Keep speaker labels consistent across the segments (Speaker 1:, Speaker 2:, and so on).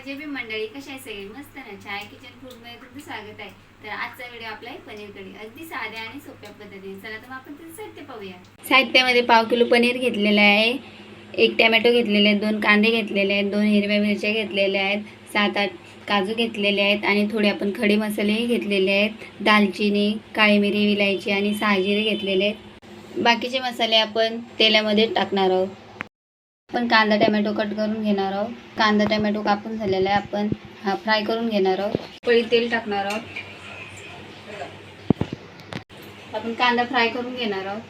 Speaker 1: जे बी मंडळी कशा आहे सगळे मस्त ना. छाया किचन फूड मध्ये तुमचं स्वागत आहे. तर आजचा व्हिडिओ आपला आहे पनीर कढी, अगदी साध्या आणि सोप्या पद्धतीने. चला तर आपण त्याचं साहित्य पाहूया. साहित्यामध्ये पाव किलो पनीर घेतलेलं आहे, एक टोमॅटो घेतलेले आहेत, 2 कांदे घेतलेले आहेत, 2 हिरव्या मिरच्या घेतलेल्या आहेत, 7-8 काजू घेतलेले आहेत आणि थोडे आपण खडे मसालेही घेतलेले आहेत. दालचिनी, काळी मिरी, विलायची आणि 6 जिरे घेतलेले आहेत. बाकीचे मसाले आपण तेलामध्ये टाकणार आहोत. आपण कांदा टोमॅटो कट करून घेणार आहोत. कांदा टोमॅटो कापून झालेला आहे, आपण हा फ्राय करून घेणार आहोत. पळी तेल टाकणार आहोत. आपण कांदा फ्राय करून घेणार आहोत.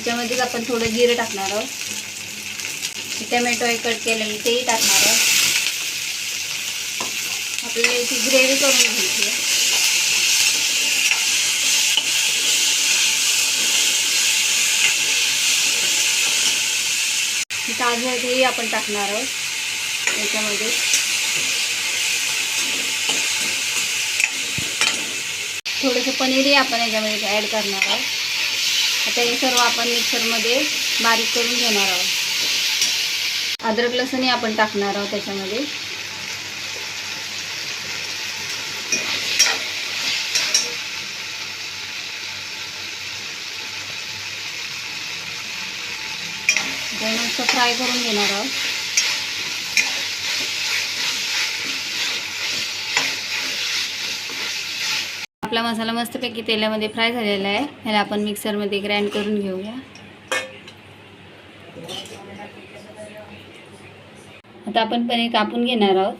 Speaker 1: त्यामध्ये आपण थोडं जिरं टाकणार आहोत. टोमॅटो कट केलेले तेही टाकणार आहोत. आपल्याला याची ग्रेव्ही करून घ्यायची आहे. काजू आहे तेही आपण टाकणार आहोत याच्यामध्ये. थोडंसं पनीरही आपण याच्यामध्ये ॲड करणार आहोत. आता हे सर्व आपण मिक्सरमध्ये बारीक करून घेणार आहोत. अद्रक लसूणही आपण टाकणार आहोत त्याच्यामध्ये. मस्त फ्राय करून घेणार आहोत. आपला मसाला मस्तपैकी तेलामध्ये फ्राय झालेला आहे. ह्याला आपण मिक्सरमध्ये ग्राइंड करून घेऊया. आता आपण पनीर कापून घेणार आहोत.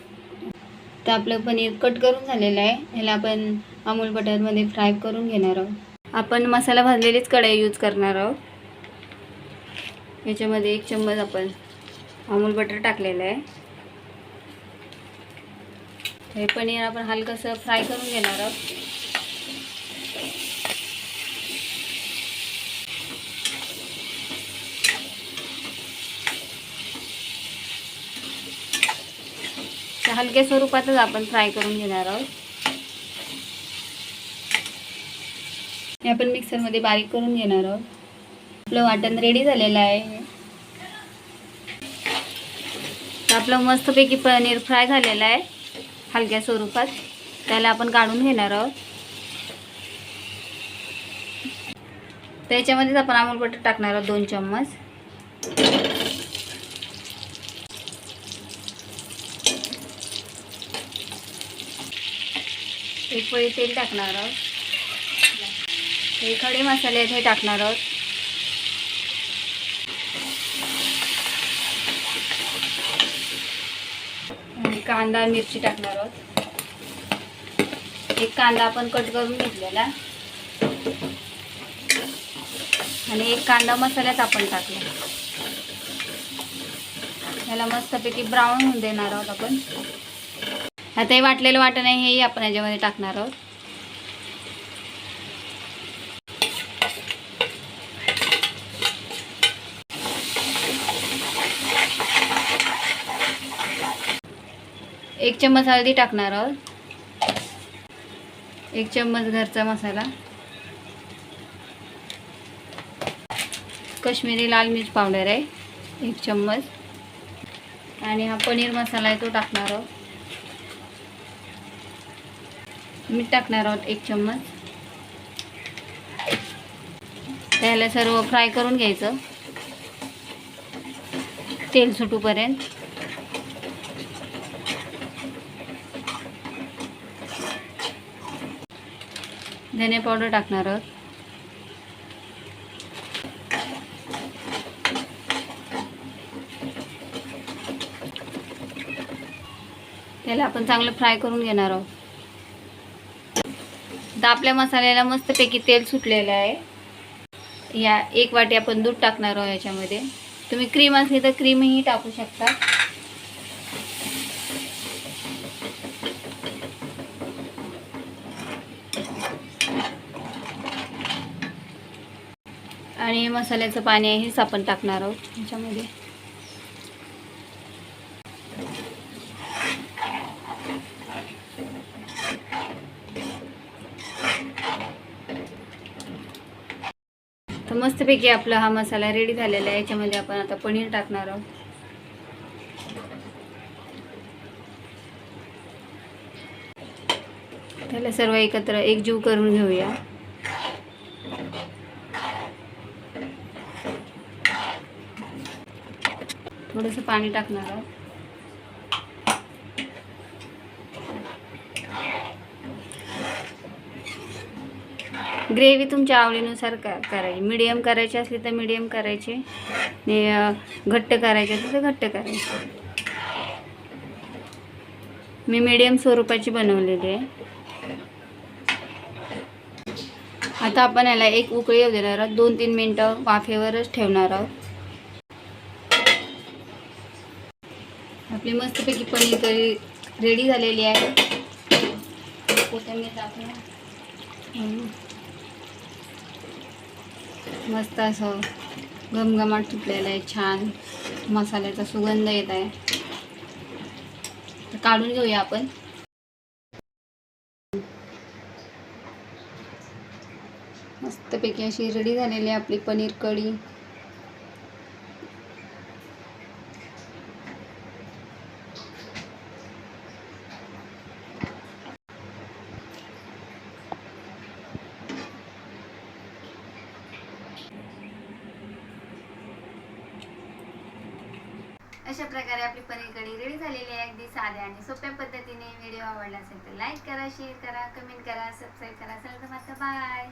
Speaker 1: तर आपलं पनीर कट करून झालेलं आहे. ह्याला आपण अमूल बटरमध्ये फ्राय करून घेणार आहोत. आपण मसाला भाजलेलीच कढई यूज करणार आहोत. याच्यामध्ये 1 चम्मच आपण अमूल बटर टाकलेलं आहे. हे पनीर आपण हलकंसं फ्राय करून घेणार आहोत. हलक्या स्वरूपातच आपण फ्राय करून घेणार आहोत. हे आपण मिक्सरमध्ये बारीक करून घेणार आहोत. आपलं वाटण रेडी झालेलं आहे. आपलं मस्तपैकी पनीर फ्राय झालेलं आहे हलक्या स्वरूपात. त्याला आपण काढून घेणार आहोत. त्याच्यामध्येच आपण अमूल बटर टाकणार आहोत 2 चम्मच. एक पळी तेल टाकणार आहोत. हे खडे मसाले आहेत हे टाकणार आहोत. कांदा मिरची टाकणार आहोत. एक कांदा आपण कट करून घेतलेला आणि एक कांदा मसाल्यात आपण टाकला. ह्याला मस्तपैकी ब्राऊन होऊन देणार आहोत आपण. आता हे वाटलेलं वाटण आहे हेही आपण याच्यामध्ये टाकणार आहोत. एक चम्मच हळदी टाकणार आहोत. 1 चम्मच घरचा मसाला. काश्मीरी लाल मिर्च पावडर आहे 1 चम्मच. आणि हा पनीर मसाला आहे तो टाकणार आहोत. मीठ टाकणार आहोत 1 चम्मच. त्याला सर्व फ्राय करून घ्यायचं तेल सुटूपर्यंत. धने पावडर टाकणार आहोत. त्याला आपण चांगलं फ्राय करून घेणार आहोत. तर आपल्या मसाल्याला मस्तपैकी तेल सुटलेलं आहे. या 1 वाटी आपण दूध टाकणार आहोत याच्यामध्ये. तुम्ही क्रीम असली तर क्रीमही टाकू शकता. आणि मसाल्याचं पाणी हेच आपण टाकणार आहोत याच्यामध्ये. तर मस्तपैकी आपला हा मसाला रेडी झालेला आहे. याच्यामध्ये आपण आता पनीर टाकणार आहोत. त्याला सर्व एकत्र एकजीव करून घेऊया. थोडंसं पाणी टाकणार आहोत. ग्रेव्ही तुमच्या आवडीनुसार करायची. मीडियम करायची असली तर मीडियम करायची आणि घट्ट करायची असली तर घट्ट करायची. मी मीडियम स्वरूपाची बनवलेली आहे. आता आपण याला एक उकळी येऊ देणार आहोत. 2-3 मिनटं वाफेवरच ठेवणार आहोत. आपली मस्तपैकी पनीर करी रेडी झालेली आहे. कोथिंबीर टाकूया. मस्त असं घमघमाट सुटलेलं आहे. छान मसाल्याचा सुगंध येत आहे. तर काढून घेऊया आपण. मस्तपैकी अशी रेडी झालेली आहे आपली पनीर कढी. अशा प्रकारे आपली पनीर कढी रेडी झालेली आहे. अगदी साध्या आणि सोप्या पद्धतीने. व्हिडिओ आवडला असेल तर लाईक करा, शेअर करा, कमेंट करा, सबस्क्राईब करा. चला तर बाय.